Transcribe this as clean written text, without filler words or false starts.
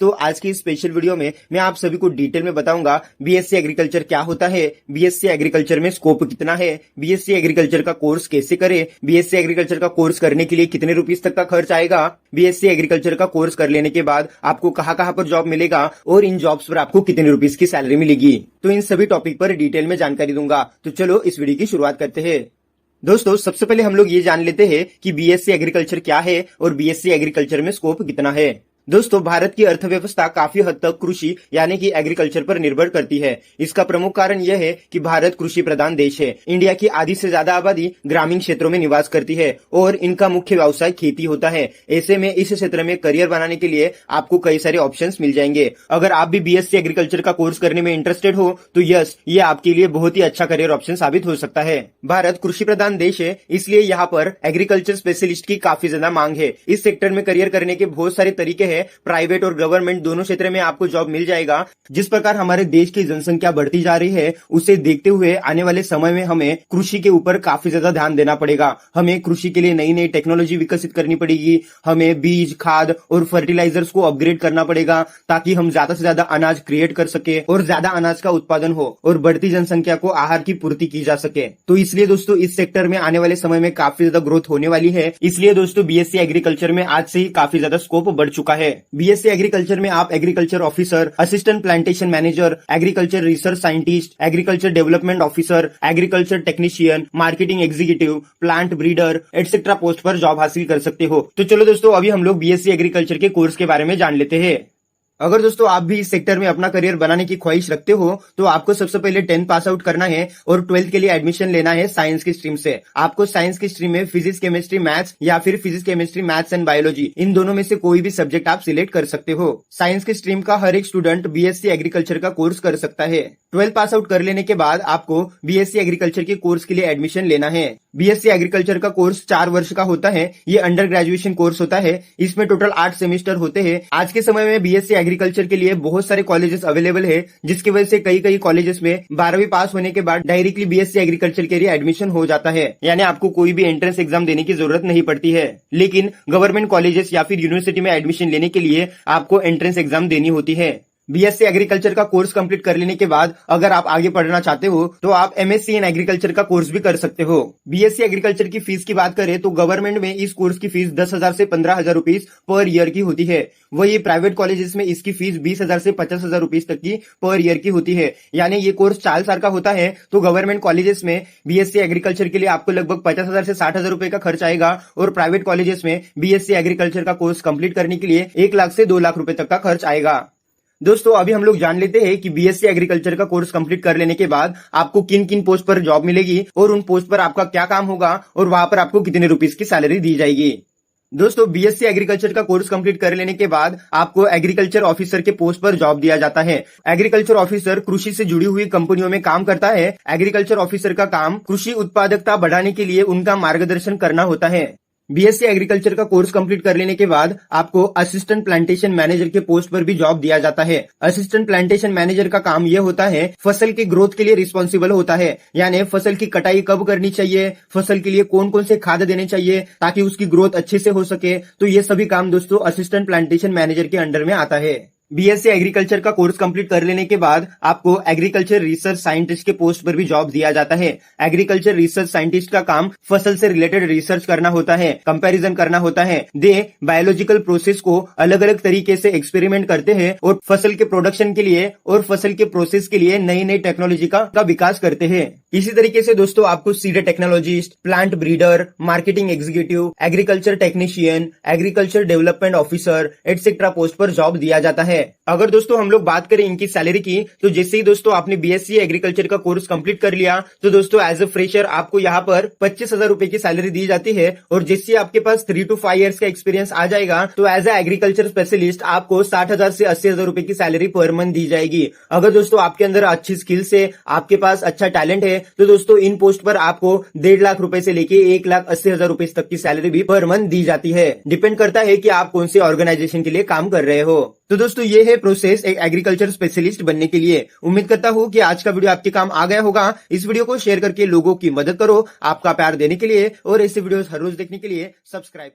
दोस्तों आज की स्पेशल वीडियो में मैं आप सभी को डिटेल में बताऊंगा बीएससी एग्रीकल्चर क्या होता है, बीएससी एग्रीकल्चर में स्कोप कितना है, बीएससी एग्रीकल्चर का कोर्स कैसे करें, बीएससी एग्रीकल्चर का कोर्स करने के लिए कितने रुपीस तक का खर्च आएगा, बीएससी एग्रीकल्चर का कोर्स कर लेने के बाद आपको कहां पर जॉब मिलेगा और इन जॉब्स पर आपको कितने रुपीस की सैलरी मिलेगी। तो इन सभी टॉपिक पर डिटेल में जानकारी दूंगा। तो चलो इस वीडियो की शुरुआत करते हैं। दोस्तों सबसे पहले हम लोग ये जान लेते हैं कि बीएससी एग्रीकल्चर क्या है और बीएससी एग्रीकल्चर में स्कोप कितना है। दोस्तों भारत की अर्थव्यवस्था काफी हद तक कृषि यानी कि एग्रीकल्चर पर निर्भर करती है। इसका प्रमुख कारण यह है कि भारत कृषि प्रधान देश है। इंडिया की आधी से ज्यादा आबादी ग्रामीण क्षेत्रों में निवास करती है और इनका मुख्य व्यवसाय खेती होता है। ऐसे में इस क्षेत्र में करियर बनाने के लिए आपको कई सारे ऑप्शंस मिल जाएंगे। अगर आप भी बीएससी एग्रीकल्चर का कोर्स करने में इंटरेस्टेड हो तो यस, ये आपके लिए बहुत ही अच्छा करियर ऑप्शन साबित हो सकता है। भारत कृषि प्रधान देश है, इसलिए यहाँ पर एग्रीकल्चर स्पेशलिस्ट की काफी ज्यादा मांग है। इस सेक्टर में करियर करने के बहुत सारे तरीके हैं। प्राइवेट और गवर्नमेंट दोनों क्षेत्र में आपको जॉब मिल जाएगा। जिस प्रकार हमारे देश की जनसंख्या बढ़ती जा रही है उसे देखते हुए आने वाले समय में हमें कृषि के ऊपर काफी ज्यादा ध्यान देना पड़ेगा। हमें कृषि के लिए नई नई टेक्नोलॉजी विकसित करनी पड़ेगी। हमें बीज, खाद और फर्टिलाइजर्स को अपग्रेड करना पड़ेगा ताकि हम ज्यादा से ज्यादा अनाज क्रिएट कर सके और ज्यादा अनाज का उत्पादन हो और बढ़ती जनसंख्या को आहार की पूर्ति की जा सके। तो इसलिए दोस्तों इस सेक्टर में आने वाले समय में काफी ज्यादा ग्रोथ होने वाली है। इसलिए दोस्तों बीएससी एग्रीकल्चर में आज से ही काफी ज्यादा स्कोप बढ़ चुका है। बीएससी एग्रीकल्चर में आप agriculture officer, assistant plantation manager, agriculture research scientist, agriculture development officer, agriculture technician, marketing executive, plant breeder etcetera post पर जॉब हासिल कर सकते हो। तो चलो दोस्तों अभी हम लोग बीएससी एग्रीकल्चर के कोर्स के बारे में जान लेते हैं। अगर दोस्तों आप भी इस सेक्टर में अपना करियर बनाने की ख्वाहिश रखते हो तो आपको सबसे पहले 10th पास आउट करना है और 12th के लिए एडमिशन लेना है साइंस की स्ट्रीम से। आपको साइंस की स्ट्रीम में फिजिक्स, केमिस्ट्री, मैथ्स या फिर physics, chemistry, maths and biology इन दोनों में से कोई भी सब्जेक्ट आप सिलेक्ट कर सकते हो। साइंस की स्ट्रीम का हर एक स्टूडेंट बीएससी एग्रीकल्चर का कोर्स कर सकता है। 12th पास आउट कर लेने के बाद आपको बीएससी एग्रीकल्चर के कोर्स के लिए एडमिशन लेना है। बीएससी एग्रीकल्चर का कोर्स 4 वर्ष का होता है। ये अंडर ग्रेजुएशन कोर्स होता है। इसमें टोटल 8 सेमेस्टर होते हैं। आज के समय में बीएससी एग्रीकल्चर के लिए बहुत सारे कॉलेजेस अवेलेबल है, जिसकी वजह से कई कॉलेजेस में 12वीं पास होने के बाद डायरेक्टली बीएससी एग्रीकल्चर के लिए एडमिशन हो जाता है। यानी आपको कोई भी एंट्रेंस एग्जाम देने की जरूरत नहीं पड़ती है। लेकिन गवर्नमेंट कॉलेजेस या फिर यूनिवर्सिटी में एडमिशन लेने के लिए आपको एंट्रेंस एग्जाम देनी होती है। बीएससी एग्रीकल्चर का कोर्स कंप्लीट कर लेने के बाद अगर आप आगे पढ़ना चाहते हो तो आप एमएससी इन एग्रीकल्चर का कोर्स भी कर सकते हो। बीएससी एग्रीकल्चर की फीस की बात करें तो गवर्नमेंट में इस कोर्स की फीस 10,000 से 15,000 रुपीज पर ईयर की होती है। वही प्राइवेट कॉलेजेस में इसकी फीस 20,000 से 50,000 रुपीज तक की पर ईयर की होती है। यानी ये कोर्स 4 साल का होता है। तो गवर्नमेंट कॉलेजेस में बीएससी एग्रीकल्चर के लिए आपको लगभग 50,000 से 60,000 रुपए का खर्च आएगा और प्राइवेट कॉलेजेस में बीएससी एग्रीकल्चर का कोर्स कंप्लीट करने के लिए 1 लाख से 2 लाख रुपए तक का खर्च आएगा। दोस्तों अभी हम लोग जान लेते हैं कि बीएससी एग्रीकल्चर का कोर्स कंप्लीट कर लेने के बाद आपको किन किन पोस्ट पर जॉब मिलेगी और उन पोस्ट पर आपका क्या काम होगा और वहां पर आपको कितने रुपीस की सैलरी दी जाएगी। दोस्तों बीएससी एग्रीकल्चर का कोर्स कंप्लीट कर लेने के बाद आपको एग्रीकल्चर ऑफिसर के पोस्ट पर जॉब दिया जाता है। एग्रीकल्चर ऑफिसर कृषि से जुड़ी हुई कंपनियों में काम करता है। एग्रीकल्चर ऑफिसर का काम कृषि उत्पादकता बढ़ाने के लिए उनका मार्गदर्शन करना होता है। बीएससी एग्रीकल्चर का कोर्स कंप्लीट कर लेने के बाद आपको असिस्टेंट प्लांटेशन मैनेजर के पोस्ट पर भी जॉब दिया जाता है। असिस्टेंट प्लांटेशन मैनेजर का काम यह होता है फसल की ग्रोथ के लिए रिस्पॉन्सिबल होता है। यानी फसल की कटाई कब करनी चाहिए, फसल के लिए कौन कौन से खाद देने चाहिए ताकि उसकी ग्रोथ अच्छे से हो सके। तो ये सभी काम दोस्तों असिस्टेंट प्लांटेशन मैनेजर के अंडर में आता है। बीएससी एग्रीकल्चर का कोर्स कंप्लीट कर लेने के बाद आपको एग्रीकल्चर रिसर्च साइंटिस्ट के पोस्ट पर भी जॉब दिया जाता है। एग्रीकल्चर रिसर्च साइंटिस्ट का काम फसल से रिलेटेड रिसर्च करना होता है, कंपैरिजन करना होता है। दे बायोलॉजिकल प्रोसेस को अलग अलग तरीके से एक्सपेरिमेंट करते हैं और फसल के प्रोडक्शन के लिए और फसल के प्रोसेस के लिए नई नई टेक्नोलॉजी का विकास करते हैं। इसी तरीके से दोस्तों आपको seed technologist, plant breeder, marketing executive, agriculture technician, agriculture development officer etcetera post पर जॉब दिया जाता है। अगर दोस्तों हम लोग बात करें इनकी सैलरी की तो जैसे ही दोस्तों आपने बीएससी एग्रीकल्चर का कोर्स कंप्लीट कर लिया तो दोस्तों एज अ फ्रेशर आपको यहाँ पर 25,000 रुपए की सैलरी दी जाती है और जैसे आपके पास 3 to 5 इयर्स का एक्सपीरियंस आ जाएगा तो एज अ एग्रीकल्चर स्पेशलिस्ट आपको 60,000 से 80,000 रुपए की सैलरी पर मंथ दी जाएगी। अगर दोस्तों आपके अंदर अच्छी स्किल्स है, आपके पास अच्छा टैलेंट है तो दोस्तों इन पोस्ट पर आपको 1.5 लाख रुपए से लेके 1,80,000 रुपए तक की सैलरी भी पर मंथ दी जाती है। डिपेंड करता है कि आप कौन से ऑर्गेनाइजेशन के लिए काम कर रहे हो। तो दोस्तों ये है प्रोसेस एक एग्रीकल्चर स्पेशलिस्ट बनने के लिए। उम्मीद करता हूँ कि आज का वीडियो आपके काम आ गया होगा। इस वीडियो को शेयर करके लोगों की मदद करो। आपका प्यार देने के लिए और ऐसे वीडियोस हर रोज देखने के लिए सब्सक्राइब